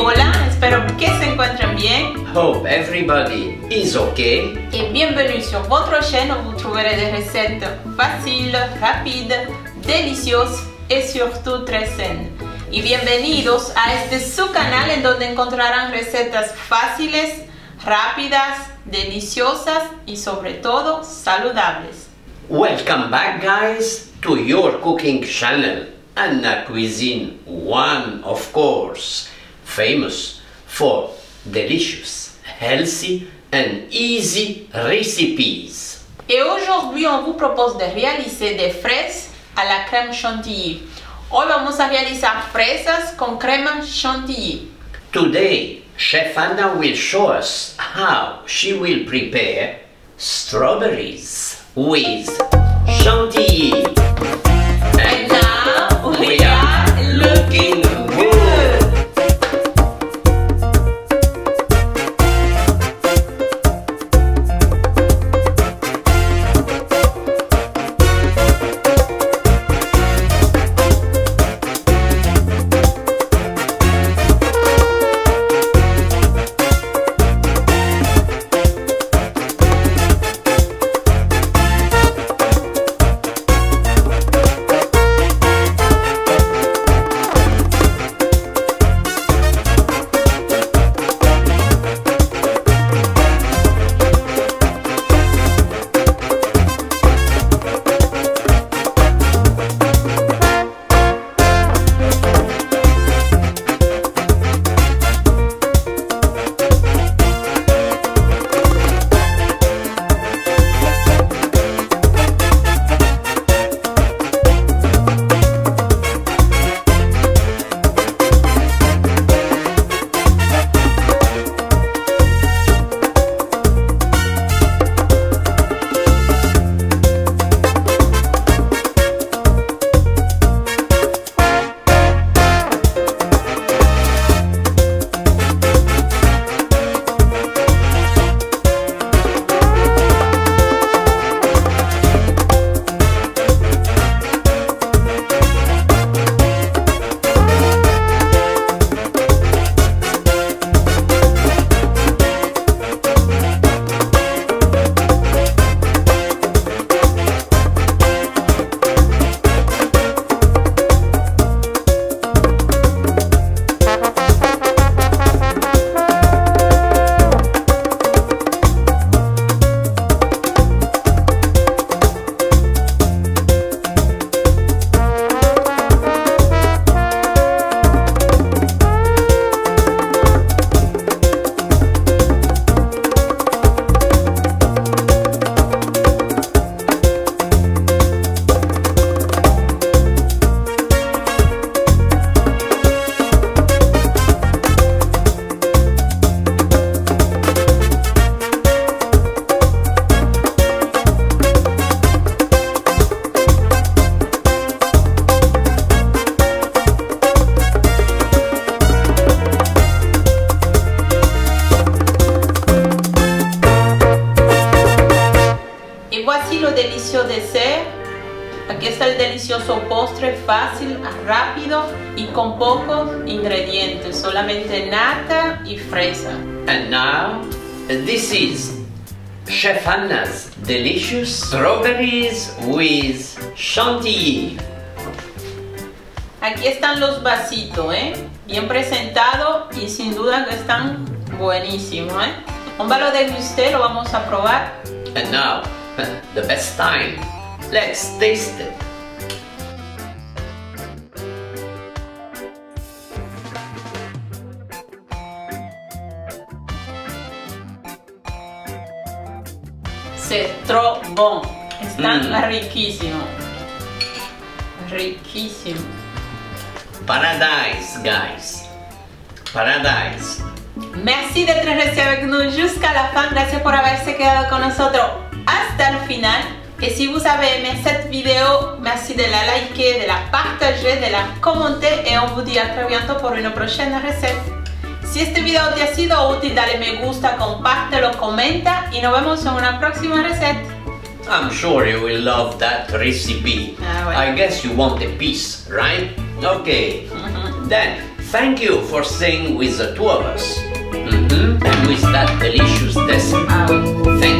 Hola, espero que se encuentren bien. Hope everybody is okay. Et bienvenue sur votre chaîne où vous trouverez des recettes faciles, rapides, délicieuses et surtout très saines. Y bienvenidos a su canal en donde encontrarán recetas fáciles, rápidas, deliciosas y sobre todo saludables. Welcome back, guys, to your cooking channel, Anna Cuisine One, of course, famous for delicious, healthy and easy recipes. Et aujourd'hui, on vous propose de réaliser des fraises à la crème chantilly. Hoy vamos a realizar fresas con crema chantilly. Today, Chef Anna will show us how she will prepare strawberries with chantilly. And now we are looking good. Voici lo delicioso dessert. Aquí está el delicioso postre fácil, rápido y con pocos ingredientes, solamente nata y fresa. And now, this is Chef Anna's delicious strawberries with chantilly. Aquí están los vasitos, bien presentados y sin duda que están buenísimos. On va lo degustar, lo vamos a probar. And now, the best time. Let's taste it. C'est trop bon. Están riquísimos. Riquísimos. Paradise, guys. Paradise. Merci d'être resté avec nous jusqu'à la fin. Gracias por haberse quedado con nosotros hasta el final. Et si vous avez aimé cette vidéo, merci de la liker, de la partager, de la commenter et on vous dit à très bientôt pour une prochaine recette. Si este video te ha sido útil, dale me gusta, compártelo, comenta y nos vemos en una próxima receta. I'm sure you will love that recipe. Bueno. I guess you want a piece, right? Okay. Then, Thank you for staying with the two of us. And with that delicious dessert. Thank